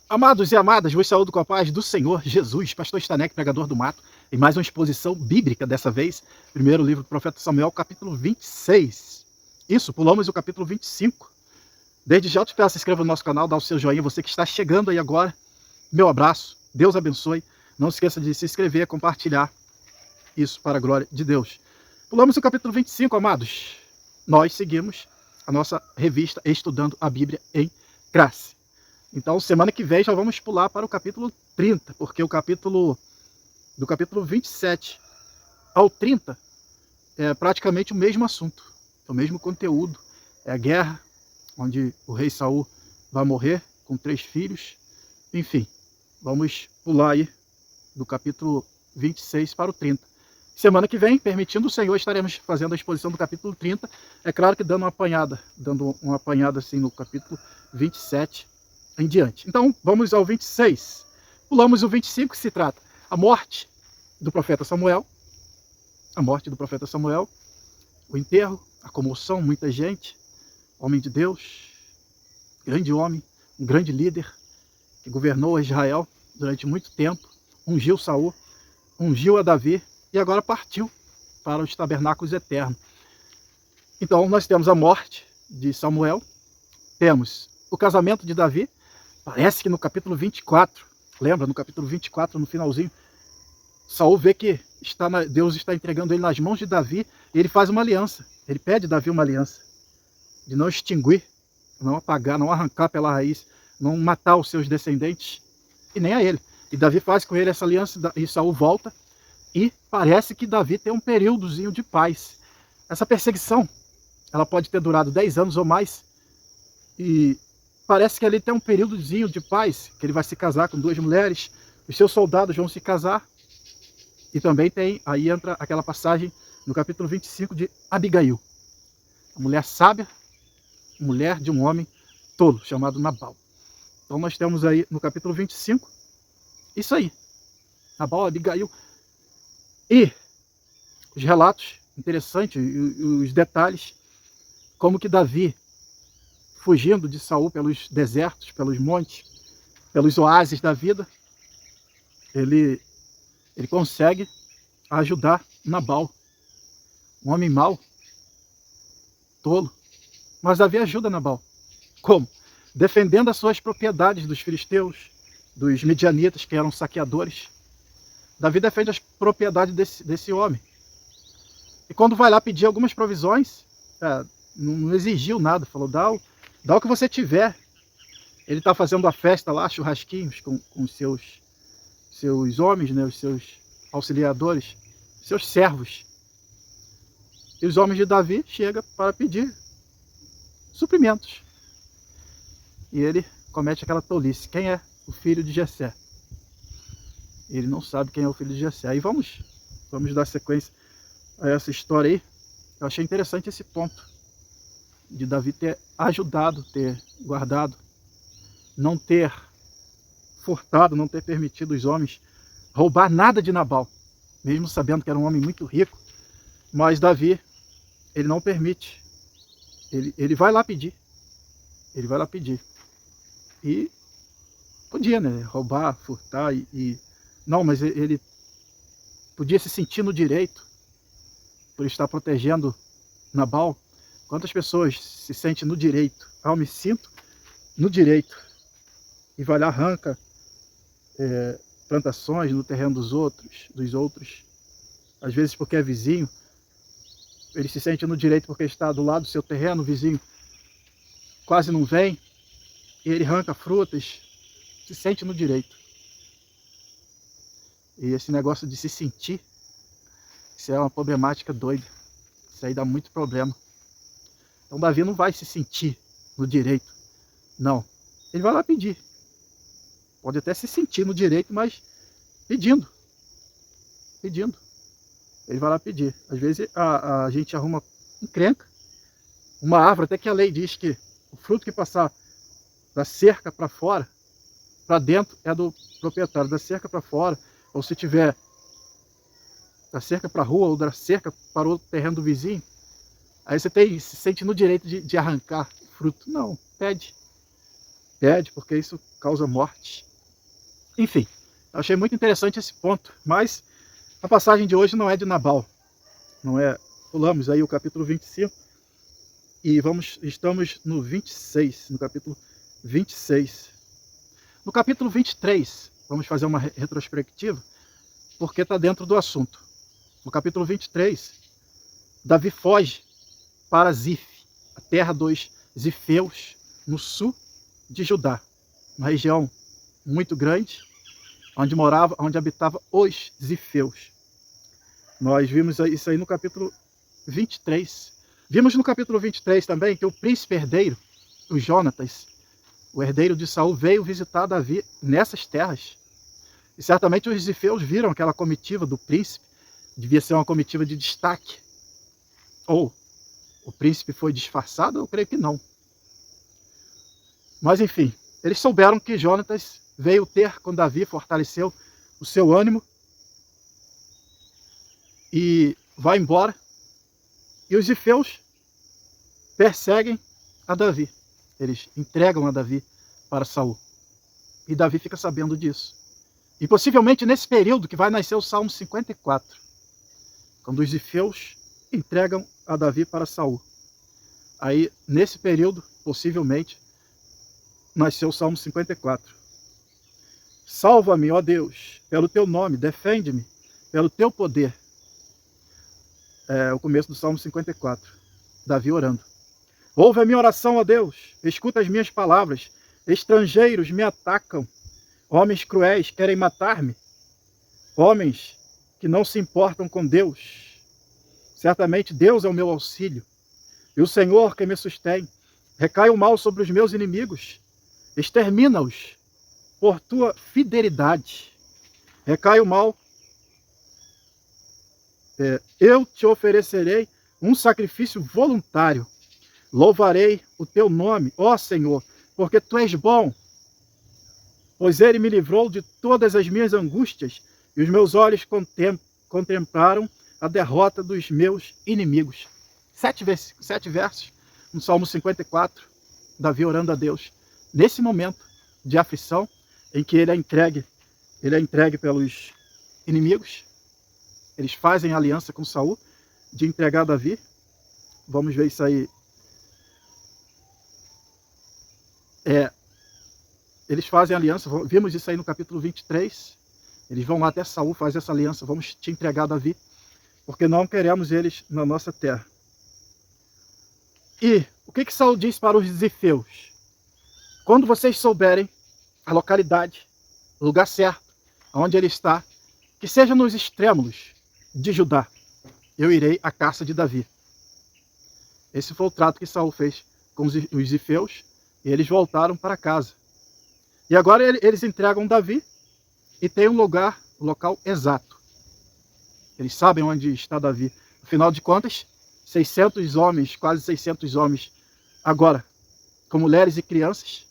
Amados e amadas, vos saúdo com a paz do Senhor Jesus, pastor Stanek, pregador do mato, em mais uma exposição bíblica, dessa vez, primeiro livro do profeta Samuel, capítulo 26. Isso, pulamos o capítulo 25. Desde já eu te peço, se inscreva no nosso canal, dá o seu joinha, você que está chegando aí agora, meu abraço, Deus abençoe, não esqueça de se inscrever, compartilhar, isso para a glória de Deus. Pulamos o capítulo 25, amados, nós seguimos a nossa revista Estudando a Bíblia em Classe. Então, semana que vem já vamos pular para o capítulo 30, porque do capítulo 27 ao 30 é praticamente o mesmo assunto, o mesmo conteúdo. É a guerra, onde o rei Saul vai morrer com 3 filhos. Enfim, vamos pular aí do capítulo 26 para o 30. Semana que vem, permitindo o Senhor, estaremos fazendo a exposição do capítulo 30. É claro que dando uma apanhada assim no capítulo 27 em diante. Então, vamos ao 26. Pulamos o 25, que se trata a morte do profeta Samuel. A morte do profeta Samuel. O enterro, a comoção, muita gente. Homem de Deus, grande homem, um grande líder, que governou Israel durante muito tempo. Ungiu Saul, ungiu a Davi e agora partiu para os tabernáculos eternos. Então, nós temos a morte de Samuel. Temos o casamento de Davi. Parece que no capítulo 24, lembra? No capítulo 24, no finalzinho, Saul vê que Deus está entregando ele nas mãos de Davi e ele faz uma aliança. Ele pede a Davi uma aliança de não extinguir, não apagar, não arrancar pela raiz, não matar os seus descendentes e nem a ele. E Davi faz com ele essa aliança e Saul volta e parece que Davi tem um períodozinho de paz. Essa perseguição, ela pode ter durado 10 anos ou mais e parece que ali tem um períodozinho de paz, que ele vai se casar com 2 mulheres, os seus soldados vão se casar, e também tem, aí entra aquela passagem no capítulo 25 de Abigail, a mulher sábia, mulher de um homem tolo, chamado Nabal. Então nós temos aí no capítulo 25, isso aí, Nabal, Abigail, e os relatos interessantes, os detalhes, como que Davi, fugindo de Saul pelos desertos, pelos montes, pelos oásis da vida, ele consegue ajudar Nabal, um homem mau, tolo. Mas Davi ajuda Nabal. Como? Defendendo as suas propriedades dos filisteus, dos midianitas, que eram saqueadores. Davi defende as propriedades desse homem. E quando vai lá pedir algumas provisões, não exigiu nada, falou, dá o que você tiver. Ele está fazendo a festa lá, churrasquinhos com os seus homens, né, os seus auxiliadores, seus servos. E os homens de Davi chegam para pedir suprimentos. E ele comete aquela tolice. Quem é o filho de Jessé? Ele não sabe quem é o filho de Jessé. Aí vamos dar sequência a essa história aí. Eu achei interessante esse ponto de Davi ter ajudado, ter guardado, não ter furtado, não ter permitido os homens roubar nada de Nabal, mesmo sabendo que era um homem muito rico. Mas Davi, ele não permite, ele vai lá pedir, e podia, né, roubar, furtar, não, mas ele podia se sentir no direito, por estar protegendo Nabal. Quantas pessoas se sentem no direito? Eu me sinto no direito. E vai lá, arranca plantações no terreno dos outros. Às vezes porque é vizinho. Ele se sente no direito porque está do lado do seu terreno, o vizinho quase não vem. E ele arranca frutas, se sente no direito. E esse negócio de se sentir, isso é uma problemática doida. Isso aí dá muito problema. Então Davi não vai se sentir no direito, não. Ele vai lá pedir. Pode até se sentir no direito, mas pedindo. Ele vai lá pedir. Às vezes a gente arruma encrenca, uma árvore, até que a lei diz que o fruto que passar da cerca para fora, para dentro é do proprietário, da cerca para fora, ou se tiver da cerca para a rua, ou da cerca para o terreno do vizinho, aí você se sente no direito de arrancar fruto. Não, pede, porque isso causa morte. Enfim, eu achei muito interessante esse ponto, mas a passagem de hoje não é de Nabal, não é? Pulamos aí o capítulo 25 e estamos no 26, no capítulo 26. No capítulo 23, vamos fazer uma retrospectiva, porque está dentro do assunto. No capítulo 23, Davi foge para Zif, a terra dos Zifeus, no sul de Judá, uma região muito grande, onde habitava os Zifeus. Nós vimos isso aí no capítulo 23. Vimos no capítulo 23 também que o príncipe herdeiro, o Jonatas, o herdeiro de Saul, veio visitar Davi nessas terras. E certamente os Zifeus viram aquela comitiva do príncipe, devia ser uma comitiva de destaque. Ou o príncipe foi disfarçado? Eu creio que não. Mas enfim, eles souberam que Jonatas veio ter com Davi, fortaleceu o seu ânimo e vai embora. E os Zifeus perseguem a Davi. Eles entregam a Davi para Saul. E Davi fica sabendo disso. E possivelmente nesse período que vai nascer o Salmo 54, quando os Zifeus entregam a Davi para Saul. Aí, nesse período, possivelmente, nasceu o Salmo 54. Salva-me, ó Deus, pelo teu nome, defende-me, pelo teu poder. É o começo do Salmo 54. Davi orando. Ouve a minha oração, ó Deus, escuta as minhas palavras. Estrangeiros me atacam, homens cruéis querem matar-me, homens que não se importam com Deus. Certamente Deus é o meu auxílio, e o Senhor que me sustém. Recai o mal sobre os meus inimigos, extermina-os por tua fidelidade. Recai o mal, eu te oferecerei um sacrifício voluntário. Louvarei o teu nome, ó Senhor, porque tu és bom, pois ele me livrou de todas as minhas angústias, e os meus olhos contemplaram a derrota dos meus inimigos. 7 versos no Salmo 54, Davi orando a Deus, nesse momento de aflição, em que ele é entregue pelos inimigos. Eles fazem aliança com Saul de entregar Davi. Vamos ver isso aí. Eles fazem aliança, vimos isso aí no capítulo 23. Eles vão lá até Saul, fazem essa aliança, vamos te entregar Davi, porque não queremos eles na nossa terra. E o que Saul diz para os Zifeus? Quando vocês souberem a localidade, o lugar certo, onde ele está, que seja nos extremos de Judá, eu irei à caça de Davi. Esse foi o trato que Saul fez com os Zifeus, e eles voltaram para casa. E agora eles entregam Davi e tem um local exato. Eles sabem onde está Davi. Afinal de contas, 600 homens, quase 600 homens, agora, com mulheres e crianças,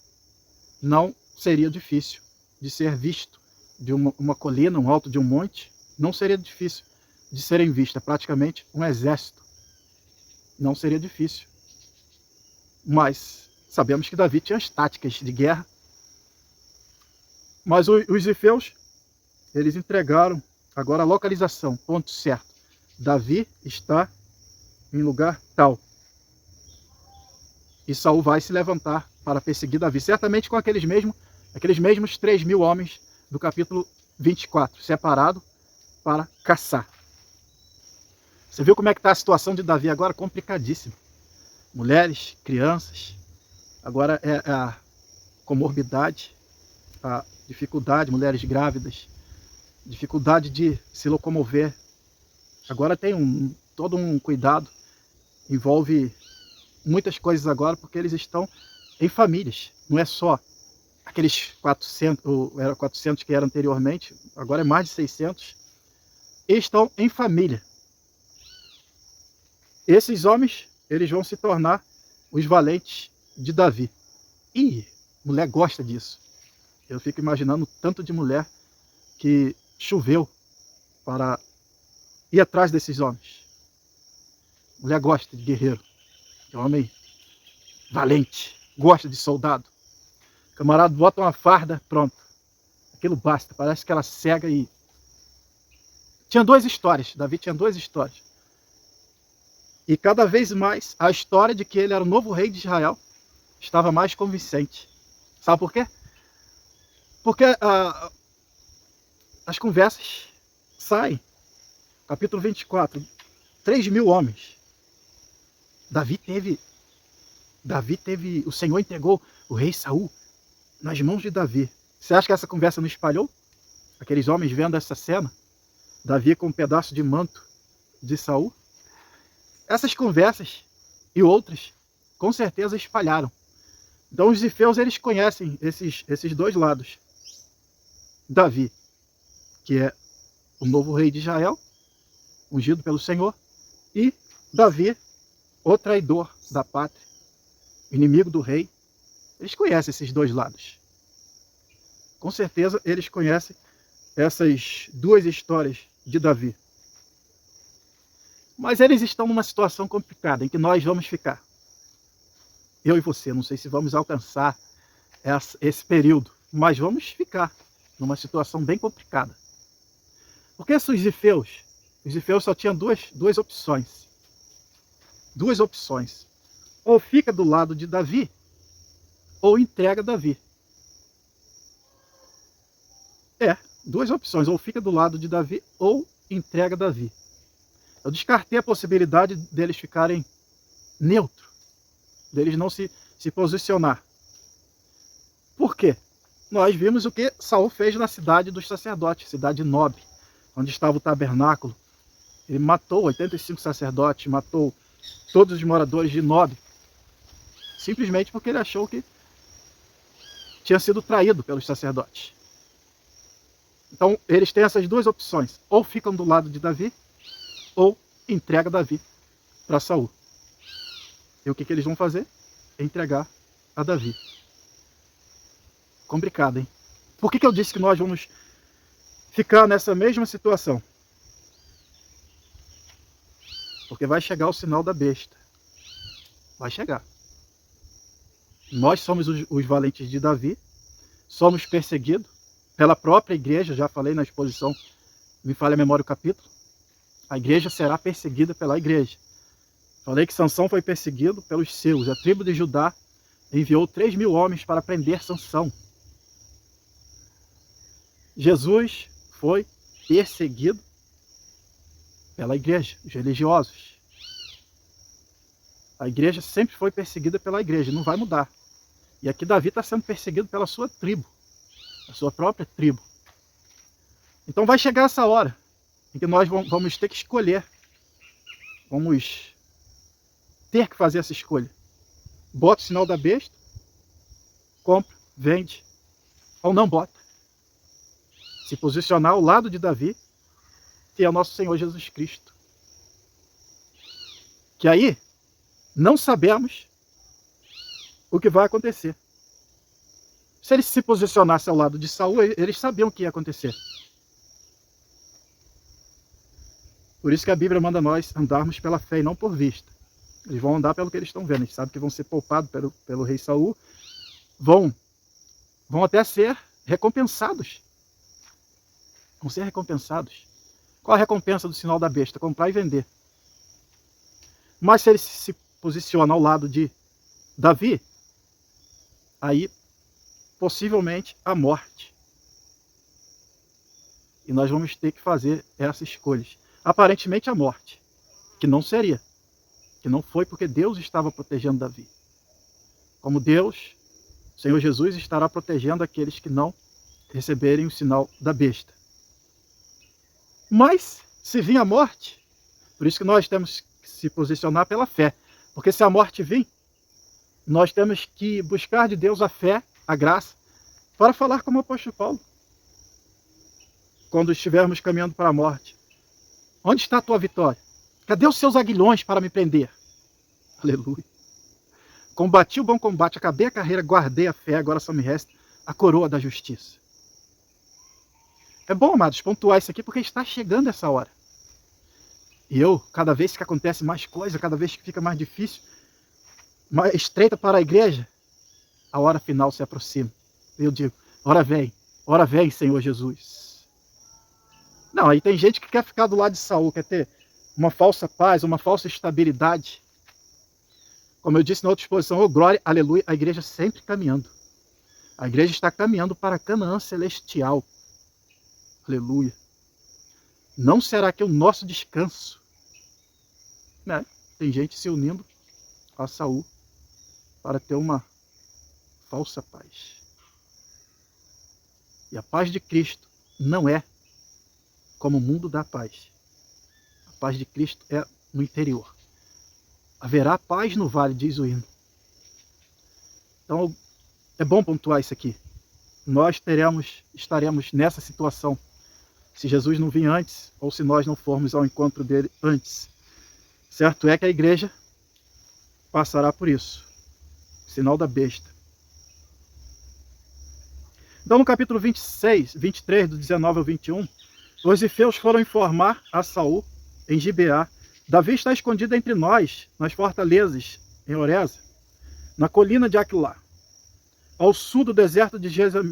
não seria difícil de ser visto de uma colina, um alto de um monte, não seria difícil de serem vistos. É praticamente um exército. Não seria difícil. Mas sabemos que Davi tinha as táticas de guerra. Mas os Zifeus, eles entregaram agora a localização, ponto certo. Davi está em lugar tal. E Saul vai se levantar para perseguir Davi, certamente com aqueles mesmos 3.000 homens do capítulo 24, separado para caçar. Você viu como é que está a situação de Davi agora? Complicadíssima. Mulheres, crianças, agora é a comorbidade, a dificuldade, mulheres grávidas, dificuldade de se locomover. Agora tem todo um cuidado, envolve muitas coisas agora, porque eles estão em famílias, não é só aqueles 400, ou era 400 que era anteriormente, agora é mais de 600, e estão em família. Esses homens, eles vão se tornar os valentes de Davi. E mulher gosta disso. Eu fico imaginando o tanto de mulher que choveu para ir atrás desses homens. Mulher gosta de guerreiro, de homem valente, gosta de soldado. O camarada bota uma farda, pronto. Aquilo basta, parece que ela cega e... Tinha duas histórias, Davi tinha duas histórias. E cada vez mais a história de que ele era o novo rei de Israel estava mais convincente. Sabe por quê? Porque as conversas saem. Capítulo 24, 3.000 homens. Davi teve, o Senhor entregou o rei Saul nas mãos de Davi. Você acha que essa conversa não espalhou? Aqueles homens vendo essa cena, Davi com um pedaço de manto de Saul. Essas conversas e outras, com certeza espalharam. Então os zifeus, eles conhecem esses dois lados. Davi, que é o novo rei de Israel, ungido pelo Senhor, e Davi, o traidor da pátria, inimigo do rei. Eles conhecem esses dois lados. Com certeza eles conhecem essas duas histórias de Davi. Mas eles estão numa situação complicada, em que nós vamos ficar. Eu e você, não sei se vamos alcançar esse período, mas vamos ficar numa situação bem complicada. Porque os zifeus só tinham duas opções. Duas opções. Ou fica do lado de Davi, ou entrega Davi. Duas opções. Ou fica do lado de Davi, ou entrega Davi. Eu descartei a possibilidade deles ficarem neutros, deles não se posicionar. Por quê? Nós vimos o que Saul fez na cidade dos sacerdotes, cidade de Nob, onde estava o tabernáculo. Ele matou 85 sacerdotes, matou todos os moradores de Nob, simplesmente porque ele achou que tinha sido traído pelos sacerdotes. Então, eles têm essas duas opções. Ou ficam do lado de Davi, ou entrega Davi para Saul. E o que eles vão fazer? Entregar a Davi. Complicado, hein? Por que eu disse que nós vamos ficar nessa mesma situação? Porque vai chegar o sinal da besta. Vai chegar. Nós somos os valentes de Davi, somos perseguidos pela própria igreja, já falei na exposição, me falha a memória o capítulo. A igreja será perseguida pela igreja. Falei que Sansão foi perseguido pelos seus. A tribo de Judá enviou 3.000 homens para prender Sansão. Jesus foi perseguido pela igreja, os religiosos. A igreja sempre foi perseguida pela igreja, não vai mudar. E aqui Davi está sendo perseguido pela sua tribo, a sua própria tribo. Então vai chegar essa hora em que nós vamos ter que escolher. Vamos ter que fazer essa escolha. Bota o sinal da besta, compra, vende, ou não bota. Se posicionar ao lado de Davi, que é o nosso Senhor Jesus Cristo. Que aí, não sabemos o que vai acontecer. Se eles se posicionassem ao lado de Saul, eles sabiam o que ia acontecer. Por isso que a Bíblia manda nós andarmos pela fé e não por vista. Eles vão andar pelo que eles estão vendo. Eles sabem que vão ser poupados pelo rei Saul. Vão até ser recompensados. Vão ser recompensados. Qual a recompensa do sinal da besta? Comprar e vender. Mas se eles se posicionam ao lado de Davi, aí possivelmente a morte. E nós vamos ter que fazer essas escolhas. Aparentemente a morte, que não seria, que não foi porque Deus estava protegendo Davi. Como Deus, o Senhor Jesus estará protegendo aqueles que não receberem o sinal da besta. Mas, se vir a morte, por isso que nós temos que se posicionar pela fé. Porque se a morte vir, nós temos que buscar de Deus a fé, a graça, para falar como o apóstolo Paulo. Quando estivermos caminhando para a morte. Onde está a tua vitória? Cadê os seus aguilhões para me prender? Aleluia. Combati o bom combate, acabei a carreira, guardei a fé, agora só me resta a coroa da justiça. É bom, amados, pontuar isso aqui porque está chegando essa hora. E cada vez que acontece mais coisa, cada vez que fica mais difícil, mais estreita para a igreja, a hora final se aproxima. eu digo, ora vem, Senhor Jesus. Não, aí tem gente que quer ficar do lado de Saul, quer ter uma falsa paz, uma falsa estabilidade. Como eu disse na outra exposição, oh glória, aleluia, a igreja sempre caminhando. A igreja está caminhando para Canaã celestial. Aleluia. Não será que o nosso descanso, né? Tem gente se unindo a Saul para ter uma falsa paz. E a paz de Cristo não é como o mundo dá paz. A paz de Cristo é no interior. Haverá paz no vale, diz o hino. Então, é bom pontuar isso aqui. Nós estaremos nessa situação, se Jesus não vir antes, ou se nós não formos ao encontro dele antes. Certo é que a igreja passará por isso. Sinal da besta. Então, no capítulo 26, 23, do 19 ao 21, os zifeus foram informar a Saul, em Gibeá, Davi está escondido entre nós, nas fortalezas, em Oreza, na colina de Aquilá, ao sul do deserto de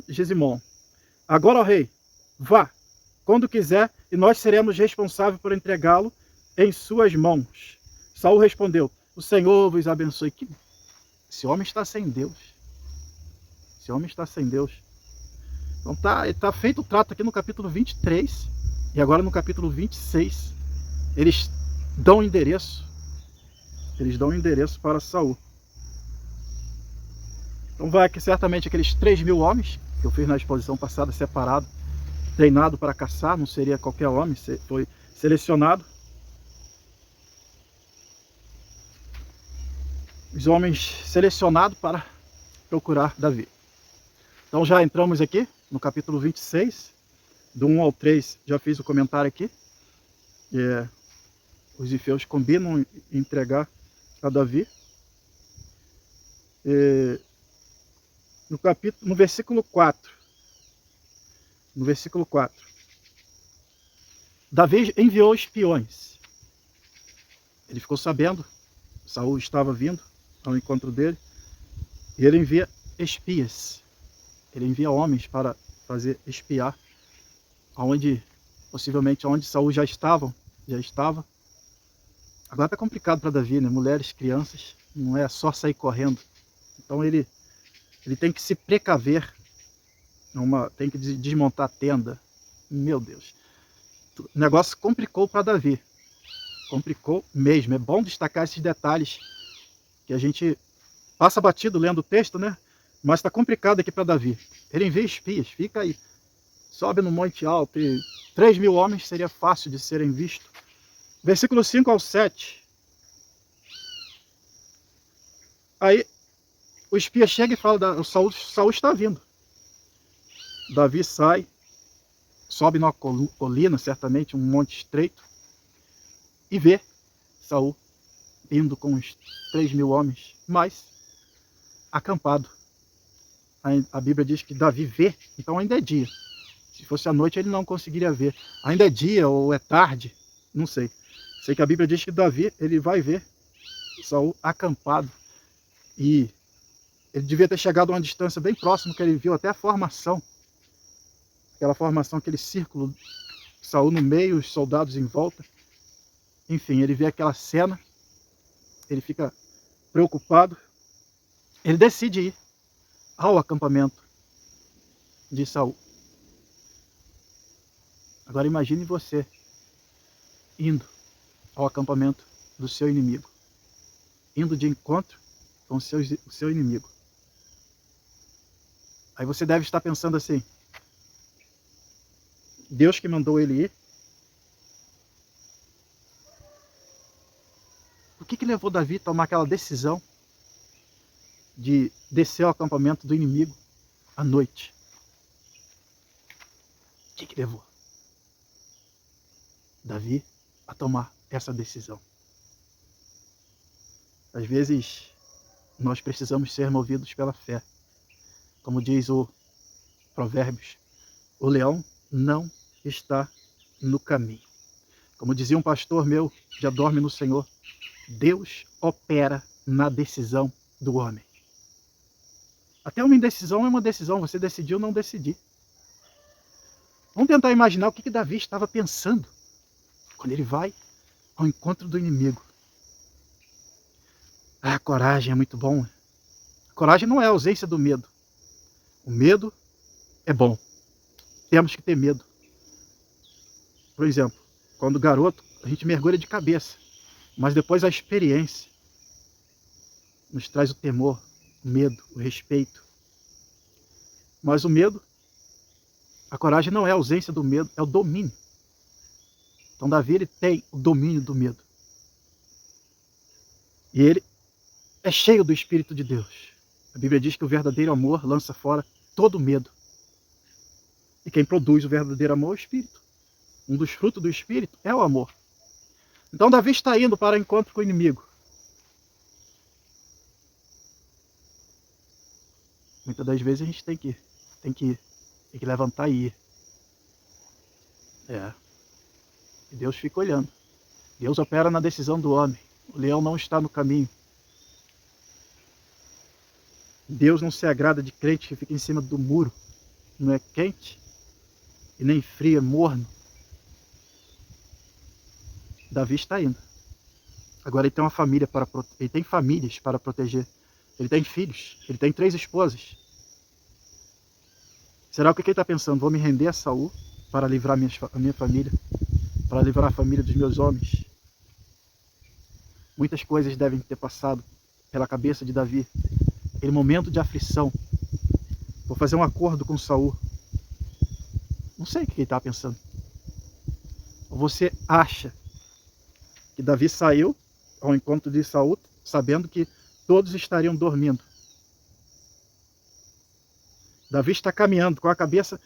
Gesimon. Agora, ó rei, vá, quando quiser, e nós seremos responsáveis por entregá-lo em suas mãos. Saul respondeu, o Senhor vos abençoe. Esse homem está sem Deus. Esse homem está sem Deus. Então tá feito o trato aqui no capítulo 23, e agora no capítulo 26, eles dão endereço. Eles dão endereço para Saul. Então vai que certamente aqueles 3.000 homens, que eu fiz na exposição passada, separado, treinado para caçar, não seria qualquer homem, foi selecionado. Os homens selecionados para procurar Davi. Então já entramos aqui no capítulo 26, do 1 ao 3, já fiz o comentário aqui. Os zifeus combinam em entregar a Davi. No versículo 4, Davi enviou espiões. Ele ficou sabendo, Saul estava vindo ao encontro dele, e ele envia espias. Ele envia homens para fazer espiar possivelmente onde Saul já estava. Agora está complicado para Davi, né? Mulheres, crianças, não é só sair correndo. Então ele tem que se precaver, tem que desmontar a tenda. Meu Deus. O negócio complicou para Davi. Complicou mesmo. É bom destacar esses detalhes que a gente passa batido lendo o texto, né? Mas está complicado aqui para Davi. Ele envia espias, fica aí. Sobe no Monte Alto e 3.000 homens seria fácil de serem vistos. Versículo 5 ao 7. Aí o espia chega e fala, Saul está vindo. Davi sai, sobe numa colina, certamente, um monte estreito, e vê Saul indo com os 3.000 homens, mas acampado. A Bíblia diz que Davi vê, então ainda é dia. Se fosse à noite ele não conseguiria ver. Ainda é dia ou é tarde, não sei. Sei que a Bíblia diz que Davi, ele vai ver Saul acampado. E ele devia ter chegado a uma distância bem próxima, que ele viu até a formação. Aquela formação, aquele círculo, Saul no meio, os soldados em volta. Enfim, ele vê aquela cena, ele fica preocupado. Ele decide ir ao acampamento de Saul. Agora imagine você indo ao acampamento do seu inimigo, indo de encontro com o seu inimigo. Aí você deve estar pensando assim, Deus que mandou ele ir? Por que levou Davi a tomar aquela decisão de descer ao acampamento do inimigo à noite? O que levou Davi a tomar essa decisão? Às vezes nós precisamos ser movidos pela fé. Como diz o Provérbios, o leão não está no caminho. Como dizia um pastor meu, já dorme no Senhor, Deus opera na decisão do homem. Até uma indecisão é uma decisão, você decidiu não decidir. Vamos tentar imaginar o que Davi estava pensando quando ele vai ao encontro do inimigo. A coragem é muito bom. A coragem não é a ausência do medo. O medo é bom. Temos que ter medo. Por exemplo, quando garoto, a gente mergulha de cabeça. Mas depois a experiência nos traz o temor, o medo, o respeito. Mas o medo, a coragem não é a ausência do medo, é o domínio. Então Davi, ele tem o domínio do medo. E ele é cheio do Espírito de Deus. A Bíblia diz que o verdadeiro amor lança fora todo medo. E quem produz o verdadeiro amor é o Espírito. Um dos frutos do Espírito é o amor. Então Davi está indo para o encontro com o inimigo. Muitas das vezes a gente tem que levantar e ir. E Deus fica olhando. Deus opera na decisão do homem. O leão não está no caminho. Deus não se agrada de crente que fica em cima do muro. Não é quente e nem frio, é morno. Davi está indo. Agora ele tem uma família ele tem famílias para proteger. Ele tem filhos. Ele tem 3 esposas. Será o que ele está pensando? Vou me render a Saul para livrar a minha família, para livrar a família dos meus homens. Muitas coisas devem ter passado pela cabeça de Davi. Aquele momento de aflição. Vou fazer um acordo com Saul. Não sei o que ele está pensando. Ou você acha que Davi saiu ao encontro de Saul sabendo que todos estariam dormindo? Davi está caminhando com a cabeça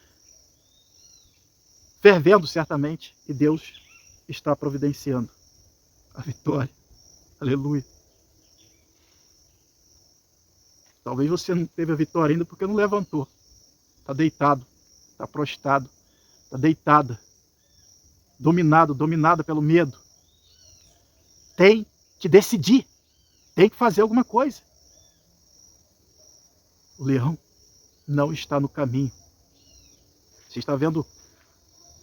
fervendo certamente, e Deus está providenciando a vitória. Aleluia. Talvez você não teve a vitória ainda porque não levantou. Está deitado, está prostrado, está deitada, dominada pelo medo. Tem que decidir, tem que fazer alguma coisa. O leão não está no caminho. Você está vendo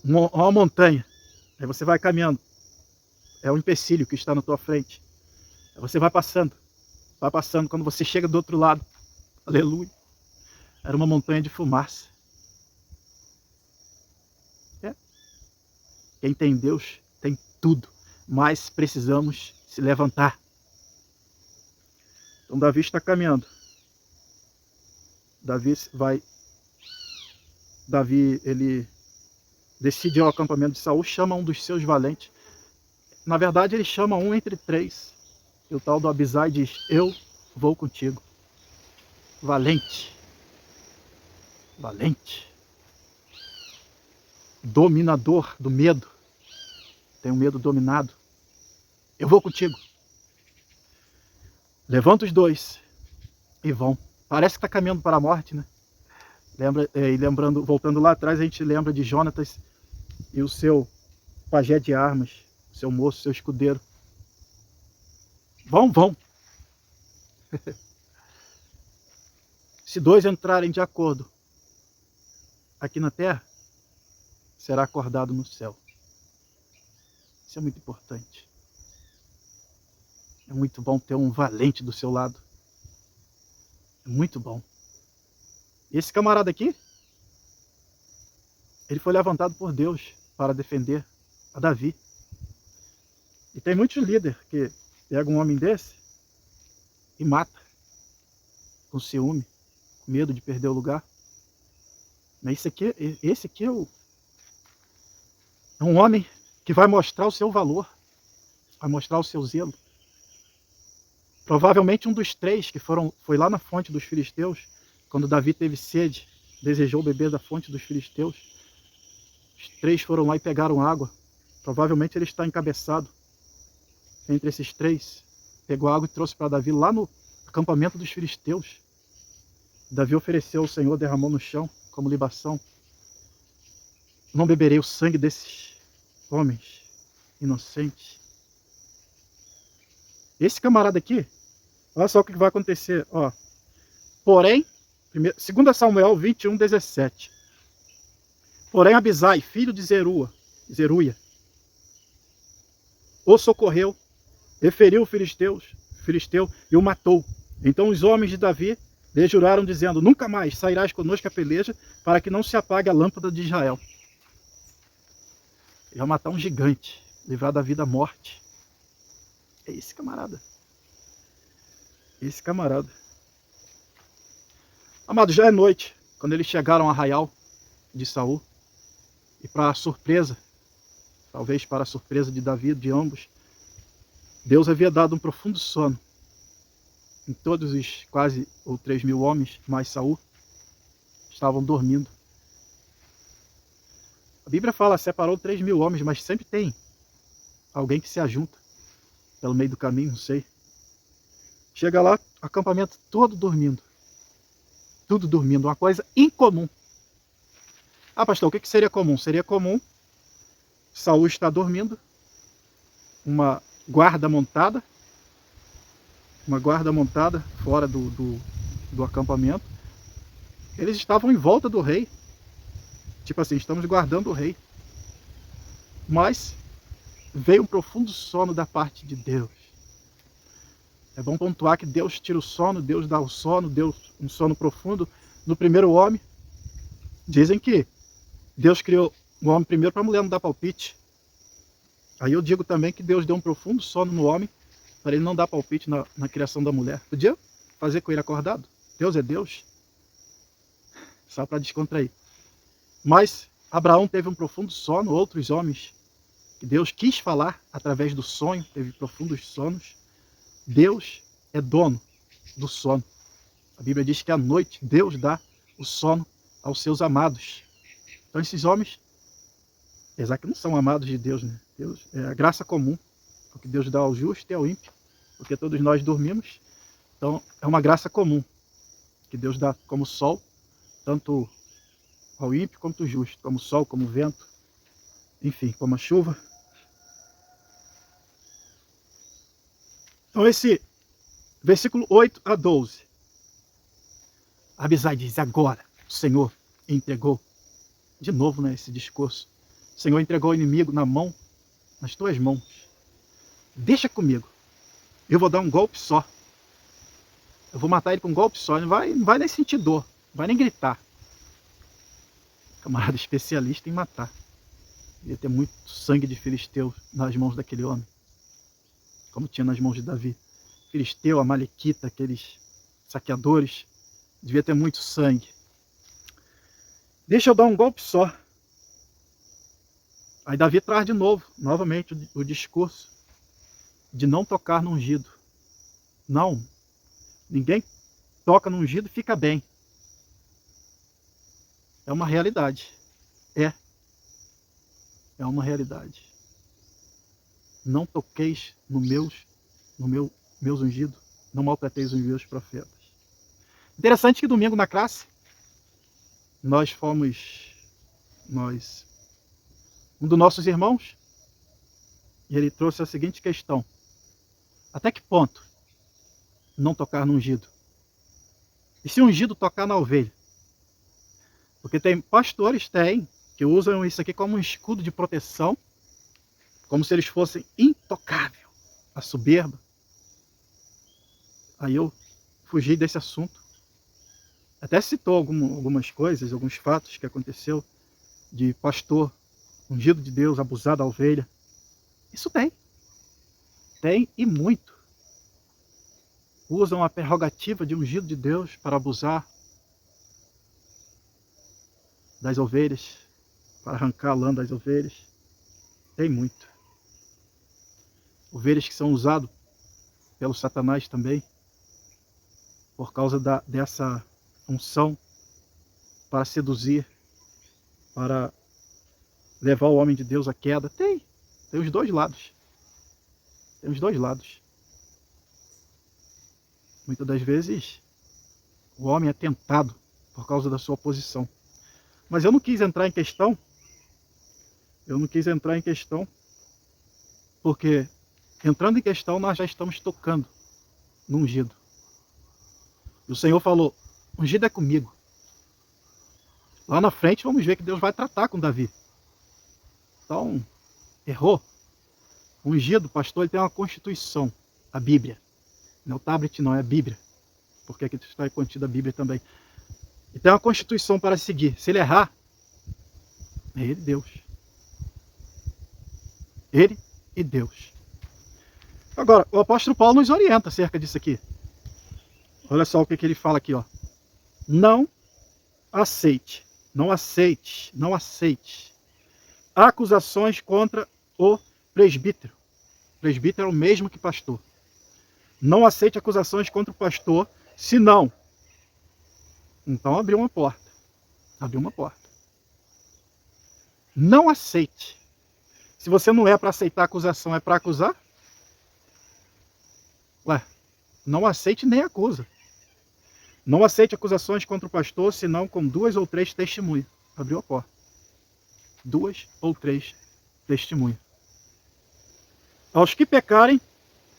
uma montanha, aí você vai caminhando, é um empecilho que está na tua frente. Aí você vai passando, quando você chega do outro lado, aleluia, era uma montanha de fumaça. Quem tem Deus tem tudo, mas precisamos se levantar. Então Davi está caminhando. Davi, ele decide ir ao acampamento de Saul, chama um dos seus valentes. Na verdade, ele chama um entre 3. E o tal do Abisai diz: eu vou contigo. Valente. Valente. Dominador do medo. Tem um medo dominado. Eu vou contigo. Levanta os 2 e vão. Parece que está caminhando para a morte, né? Voltando lá atrás, a gente lembra de Jonatas e o seu pajé de armas, o seu moço, seu escudeiro. Vão. Se 2 entrarem de acordo aqui na terra, será acordado no céu. Isso é muito importante. É muito bom ter um valente do seu lado. É muito bom. E esse camarada aqui, ele foi levantado por Deus para defender a Davi. E tem muitos líderes que pegam um homem desse e mata, com ciúme, com medo de perder o lugar. Mas esse aqui é um homem que vai mostrar o seu valor, vai mostrar o seu zelo. Provavelmente um dos 3 que foi lá na fonte dos filisteus, quando Davi teve sede, desejou beber da fonte dos filisteus. Os 3 foram lá e pegaram água. Provavelmente ele está encabeçado entre esses 3. Pegou água e trouxe para Davi lá no acampamento dos filisteus. Davi ofereceu ao Senhor, derramou no chão como libação. Não beberei o sangue desses homens inocentes. Esse camarada aqui, olha só o que vai acontecer. Porém, 2 Samuel 21, 17. Porém Abisai, filho de Zeruia, o socorreu, e feriu o filisteu e o matou. Então os homens de Davi lhe juraram, dizendo: nunca mais sairás conosco a peleja, para que não se apague a lâmpada de Israel. Ele vai matar um gigante, livrar da vida a morte. É esse camarada. Esse camarada. Amado, já é noite, quando eles chegaram ao arraial de Saul, e para a surpresa, talvez para a surpresa de Davi, de ambos, Deus havia dado um profundo sono em todos os quase 3.000 homens, mais Saul, estavam dormindo. A Bíblia fala, separou 3.000 homens, mas sempre tem alguém que se ajunta pelo meio do caminho, não sei. Chega lá, acampamento todo dormindo. Tudo dormindo, uma coisa incomum. Ah, pastor, o que seria comum? Seria comum Saul está dormindo, uma guarda montada fora do acampamento. Eles estavam em volta do rei, tipo assim, estamos guardando o rei. Mas veio um profundo sono da parte de Deus. É bom pontuar que Deus tira o sono, Deus dá o sono, Deus um sono profundo no primeiro homem. Dizem que Deus criou o homem primeiro para a mulher não dar palpite. Aí eu digo também que Deus deu um profundo sono no homem para ele não dar palpite na criação da mulher. Podia fazer com ele acordado. Deus é Deus. Só para descontrair. Mas Abraão teve um profundo sono, outros homens que Deus quis falar através do sonho, teve profundos sonos. Deus é dono do sono. A Bíblia diz que à noite Deus dá o sono aos seus amados. Então esses homens, apesar que não são amados de Deus, né? Deus é a graça comum, o que Deus dá ao justo e ao ímpio, porque todos nós dormimos. Então é uma graça comum que Deus dá como sol, tanto ao ímpio quanto ao justo, como o sol, como o vento, enfim, como a chuva. Então esse versículo 8 a 12. Abisai diz: agora o Senhor entregou, de novo, né, esse discurso, o Senhor entregou o inimigo nas tuas mãos. Deixa comigo, eu vou dar um golpe só. Eu vou matar ele com um golpe só, não vai nem sentir dor, não vai nem gritar. Camarada especialista em matar. Ia ter muito sangue de filisteu nas mãos daquele homem, como tinha nas mãos de Davi. Filisteu, amalequita, aqueles saqueadores, devia ter muito sangue. Deixa eu dar um golpe só. Aí Davi traz de novo, novamente, o discurso de não tocar no ungido. Não, ninguém toca no ungido e fica bem. É uma realidade. É uma realidade. Não toqueis meus ungidos, não maltrateis os meus profetas. Interessante que domingo na classe, um dos nossos irmãos, e ele trouxe a seguinte questão: até que ponto não tocar no ungido? E se o ungido tocar na ovelha? Porque tem pastores que usam isso aqui como um escudo de proteção, como se eles fossem intocáveis, a soberba. Aí eu fugi desse assunto. Até citou algumas coisas, alguns fatos que aconteceu de pastor ungido de Deus abusar da ovelha. Isso tem e muito. Usam a prerrogativa de ungido de Deus para abusar das ovelhas, para arrancar a lã das ovelhas. Tem muito. Ovelhas que são usadas pelo Satanás também, por causa dessa unção para seduzir, para levar o homem de Deus à queda. Tem os dois lados. Tem os dois lados. Muitas das vezes o homem é tentado por causa da sua posição. Mas eu não quis entrar em questão. Porque entrando em questão nós já estamos tocando no ungido. E o Senhor falou: Ungido é comigo. Lá na frente vamos ver que Deus vai tratar com Davi. Então, errou. O ungido, pastor, ele tem uma constituição, a Bíblia. Não é o tablet, não, é a Bíblia. Porque aqui está contida a Bíblia também. E tem uma constituição para seguir. Se ele errar, é ele Deus. Ele e Deus. Agora, o apóstolo Paulo nos orienta acerca disso aqui. Olha só o que ele fala aqui, ó. Não aceite, não aceite, não aceite acusações contra o presbítero. Presbítero é o mesmo que pastor. Não aceite acusações contra o pastor, senão. Então abriu uma porta. Abriu uma porta. Não aceite. Se você não é para aceitar acusação, é para acusar? Ué, não aceite nem acusa. Não aceite acusações contra o pastor, senão com 2 ou 3 testemunhas. Abriu a porta. 2 ou 3 testemunhas. Aos que pecarem,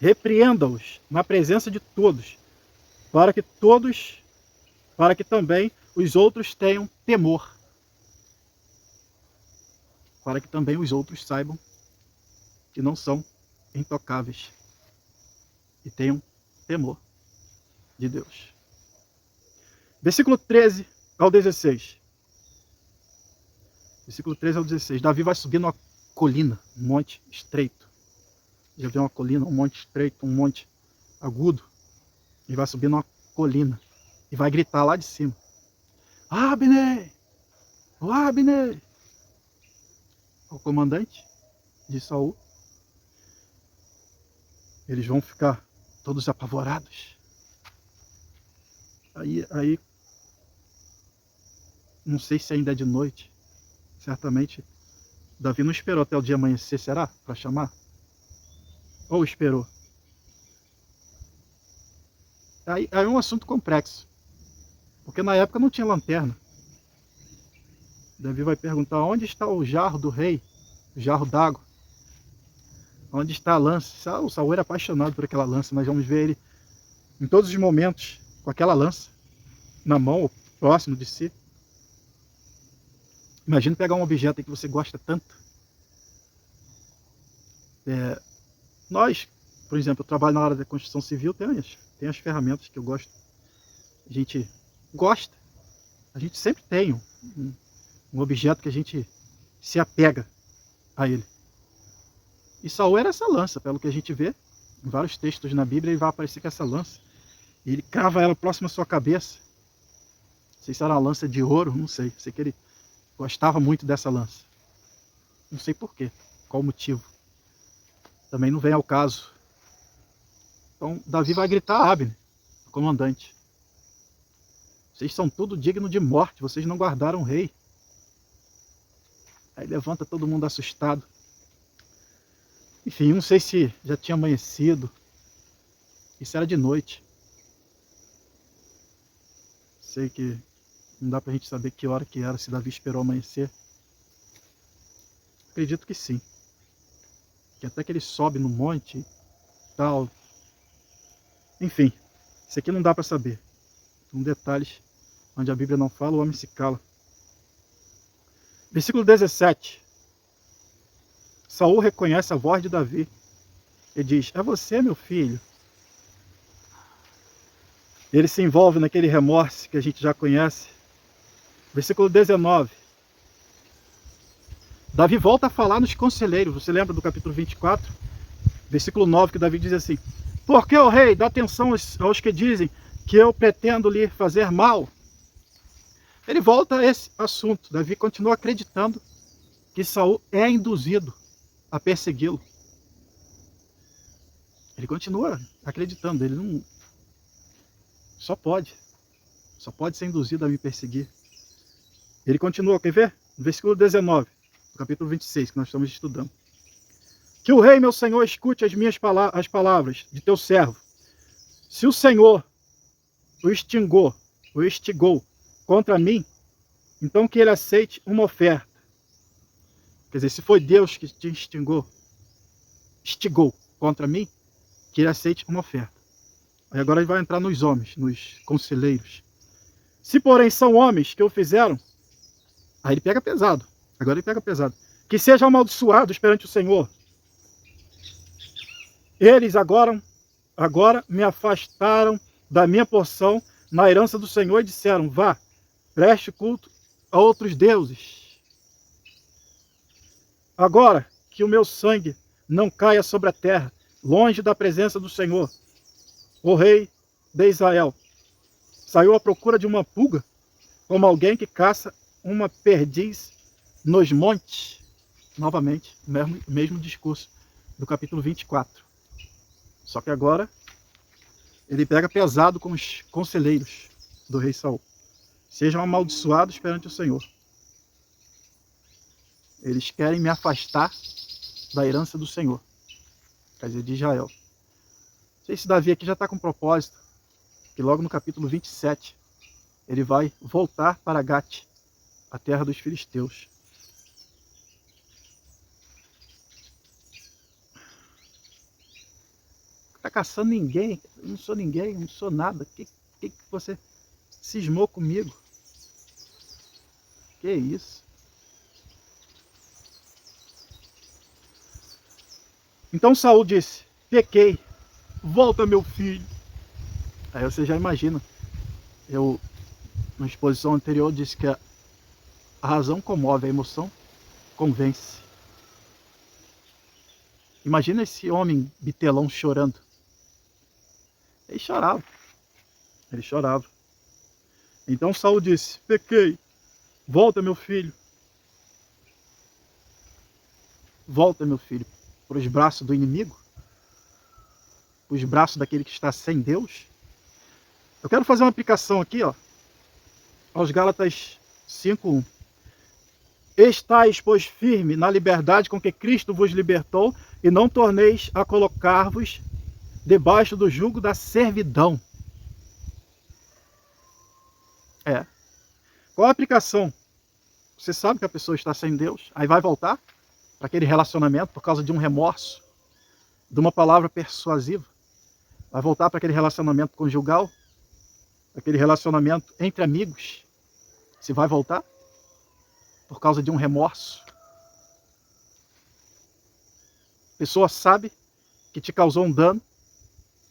repreenda-os na presença de todos, para que também os outros tenham temor. Para que também os outros saibam que não são intocáveis e tenham temor de Deus. Versículo 13 ao 16. Versículo 13 ao 16. Davi vai subir numa colina, um monte estreito. Já viu uma colina, um monte estreito, um monte agudo. Ele vai subir numa colina e vai gritar lá de cima. Abner! O Abner! O comandante de Saul. Eles vão ficar todos apavorados. Aí, não sei se ainda é de noite. Certamente, Davi não esperou até o dia amanhecer, será? Para chamar? Ou esperou? Aí é um assunto complexo. Porque na época não tinha lanterna. Davi vai perguntar, onde está o jarro do rei? O jarro d'água. Onde está a lança? O Saul era apaixonado por aquela lança. Nós vamos ver ele em todos os momentos com aquela lança na mão, ou próximo de si. Imagina pegar um objeto que você gosta tanto. Nós, por exemplo, eu trabalho na área da construção civil, tem as ferramentas que eu gosto. A gente gosta. A gente sempre tem um objeto que a gente se apega a ele. E Saul era essa lança, pelo que a gente vê. Em vários textos na Bíblia ele vai aparecer com essa lança. E ele crava ela próximo à sua cabeça. Não sei se era uma lança de ouro, não sei. Sei que ele gostava muito dessa lança. Não sei porquê, qual o motivo. Também não vem ao caso. Então Davi vai gritar a Abner, o comandante. Vocês são tudo digno de morte, vocês não guardaram o rei. Aí levanta todo mundo assustado. Enfim, não sei se já tinha amanhecido. Isso era de noite. Sei que não dá pra gente saber que hora que era, se Davi esperou amanhecer. Acredito que sim. Que até que ele sobe no monte e tal. Enfim, isso aqui não dá pra saber. São detalhes onde a Bíblia não fala, o homem se cala. Versículo 17. Saul reconhece a voz de Davi e diz, é você, meu filho? Ele se envolve naquele remorso que a gente já conhece. Versículo 19. Davi volta a falar nos conselheiros. Você lembra do capítulo 24? Versículo 9, que Davi diz assim, por que o rei dá atenção aos que dizem que eu pretendo lhe fazer mal? Ele volta a esse assunto. Davi continua acreditando que Saul é induzido a persegui-lo. Ele continua acreditando, ele não... Só pode ser induzido a me perseguir. Ele continua, quer ver? No versículo 19, do capítulo 26, que nós estamos estudando. Que o rei, meu senhor, escute as palavras de teu servo. Se o Senhor o instigou contra mim, então que ele aceite uma oferta. Quer dizer, se foi Deus que te instigou contra mim, que ele aceite uma oferta. Aí agora ele vai entrar nos homens, nos conselheiros. Se, porém, são homens que o fizeram, aí ele pega pesado. Agora ele pega pesado. Que sejam amaldiçoados perante o Senhor. Eles agora me afastaram da minha porção na herança do Senhor e disseram, vá, preste culto a outros deuses. Agora que o meu sangue não caia sobre a terra, longe da presença do Senhor, o rei de Israel saiu à procura de uma pulga, como alguém que caça uma perdiz nos montes. Novamente, o mesmo discurso do capítulo 24. Só que agora ele pega pesado com os conselheiros do rei Saul. Sejam amaldiçoados perante o Senhor. Eles querem me afastar da herança do Senhor, quer dizer, de Israel. Não sei se Davi aqui já está com propósito, que logo no capítulo 27 ele vai voltar para Gate, a terra dos filisteus. Está caçando ninguém, eu não sou ninguém, eu não sou nada. Que você cismou comigo? Que isso? Então Saul disse, pequei, volta meu filho. Aí você já imagina, eu na exposição anterior disse que a razão comove, a emoção convence. Imagina esse homem bitelão chorando. Ele chorava. Ele chorava. Então Saul disse, pequei, volta meu filho. Volta meu filho para os braços do inimigo, para os braços daquele que está sem Deus. Eu quero fazer uma aplicação aqui, ó, aos Gálatas 5:1. Estais, pois, firme na liberdade com que Cristo vos libertou, e não torneis a colocar-vos debaixo do jugo da servidão. Qual a aplicação? Você sabe que a pessoa está sem Deus, aí vai voltar para aquele relacionamento por causa de um remorso, de uma palavra persuasiva. Vai voltar para aquele relacionamento conjugal, aquele relacionamento entre amigos. Você vai voltar por causa de um remorso. A pessoa sabe que te causou um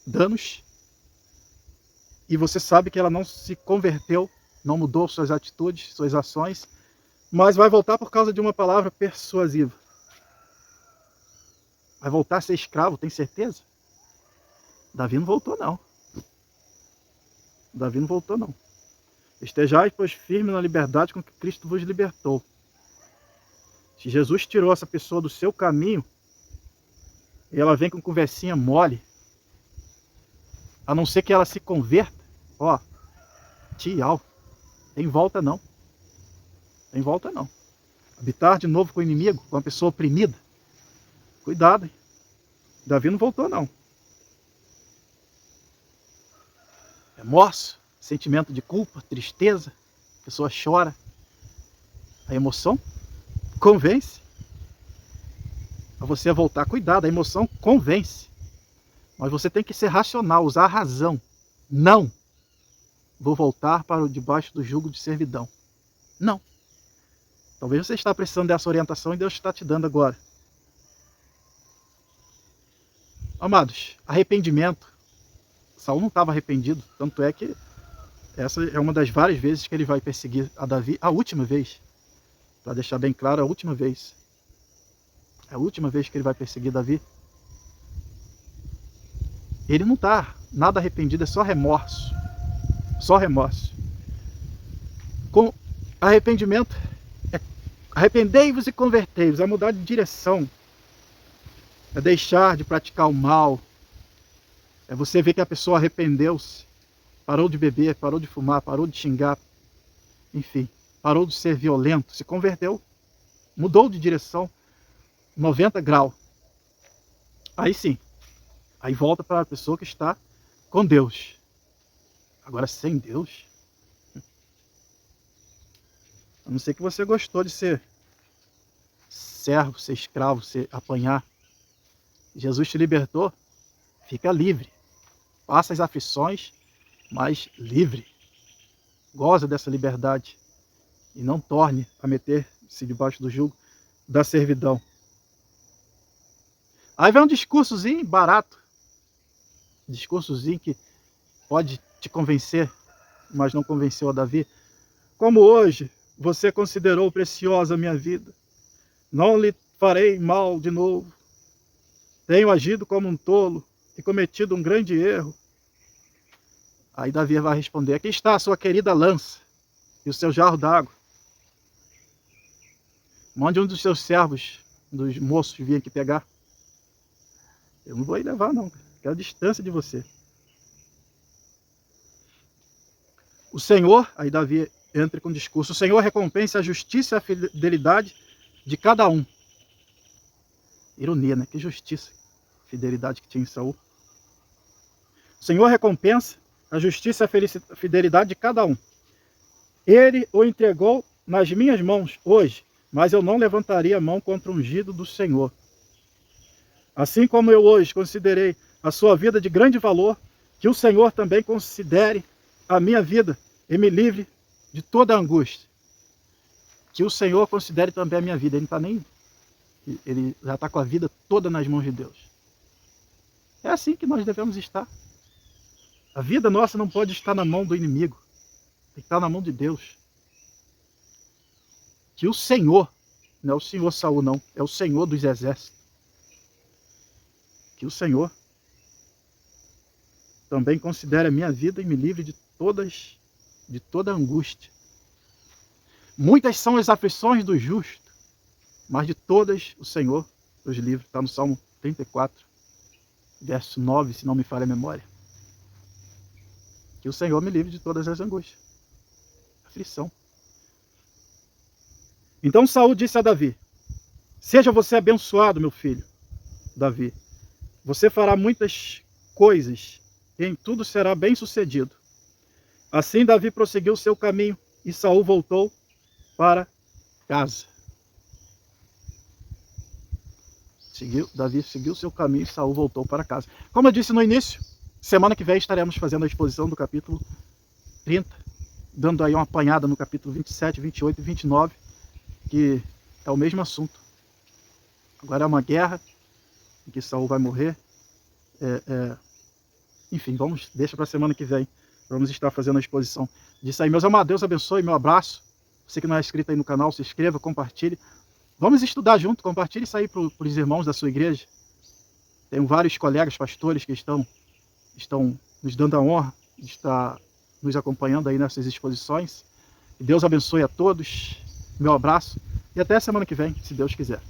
danos, e você sabe que ela não se converteu, não mudou suas atitudes, suas ações, mas vai voltar por causa de uma palavra persuasiva. Vai voltar a ser escravo, tem certeza? Davi não voltou, não. Davi não voltou, não. Estejais, pois, firme na liberdade com que Cristo vos libertou. Se Jesus tirou essa pessoa do seu caminho, e ela vem com conversinha mole, a não ser que ela se converta, ó, tchau, tem volta não. Tem volta não. Habitar de novo com o inimigo, com uma pessoa oprimida, cuidado, hein? Davi não voltou, não. Remorso, sentimento de culpa, tristeza, a pessoa chora. A emoção convence a você voltar. Cuidado, a emoção convence. Mas você tem que ser racional, usar a razão. Não vou voltar para debaixo do jugo de servidão. Não. Talvez você está precisando dessa orientação e Deus está te dando agora. Amados, arrependimento. Saul não estava arrependido, tanto é que essa é uma das várias vezes que ele vai perseguir a Davi, a última vez. Para deixar bem claro, a última vez. É a última vez que ele vai perseguir Davi. Ele não está nada arrependido, é só remorso. Só remorso. Com arrependimento, arrependei-vos e convertei-vos, é mudar de direção. É deixar de praticar o mal. É você ver que a pessoa arrependeu-se, parou de beber, parou de fumar, parou de xingar, enfim, parou de ser violento, se converteu, mudou de direção, 90 graus. Aí sim, aí volta para a pessoa que está com Deus. Agora sem Deus, a não ser que você gostou de ser servo, ser escravo, ser apanhar. Jesus te libertou, fica livre. Passa as aflições, mas livre. goza dessa liberdade e não torne a meter-se debaixo do jugo da servidão. Aí vem um discursozinho barato, discursozinho que pode te convencer, mas não convenceu a Davi. Como hoje você considerou preciosa a minha vida, não lhe farei mal de novo. Tenho agido como um tolo e cometido um grande erro. Aí Davi vai responder: aqui está a sua querida lança e o seu jarro d'água. Mande um dos seus servos, dos moços, vir aqui pegar. Eu não vou ir levar, não. Quero distância de você. O Senhor, aí Davi entra com o discurso: o Senhor recompensa a justiça e a fidelidade de cada um. Ironia, né? Que justiça, fidelidade que tinha em Saul. O Senhor recompensa a justiça e a fidelidade de cada um. Ele o entregou nas minhas mãos hoje, mas eu não levantaria a mão contra o ungido do Senhor. Assim como eu hoje considerei a sua vida de grande valor, que o Senhor também considere a minha vida e me livre de toda angústia. Que o Senhor considere também a minha vida. Ele não está nem... Ele já está com a vida toda nas mãos de Deus. É assim que nós devemos estar. A vida nossa não pode estar na mão do inimigo. Tem que estar na mão de Deus. Que o Senhor, não é o Senhor Saul não, é o Senhor dos exércitos. Que o Senhor também considere a minha vida e me livre de toda angústia. Muitas são as aflições do justo, mas de todas o Senhor os livra. Está no Salmo 34, verso 9, se não me falha a memória. Que o Senhor me livre de todas as angústias. Aflição. Então Saul disse a Davi: seja você abençoado, meu filho, Davi. Você fará muitas coisas e em tudo será bem sucedido. Assim Davi prosseguiu o seu caminho e Saul voltou para casa. Davi seguiu o seu caminho e Saul voltou para casa. Como eu disse no início, semana que vem estaremos fazendo a exposição do capítulo 30, dando aí uma apanhada no capítulo 27, 28 e 29, que é o mesmo assunto. Agora é uma guerra em que Saul vai morrer. Enfim, deixa para a semana que vem. Vamos estar fazendo a exposição disso aí. Meus amados, Deus abençoe, meu abraço. Você que não é inscrito aí no canal, se inscreva, compartilhe. Vamos estudar junto, compartilhe isso aí para os irmãos da sua igreja. Tenho vários colegas pastores que estão nos dando a honra de estar nos acompanhando aí nessas exposições. Que Deus abençoe a todos. Meu abraço e até a semana que vem, se Deus quiser.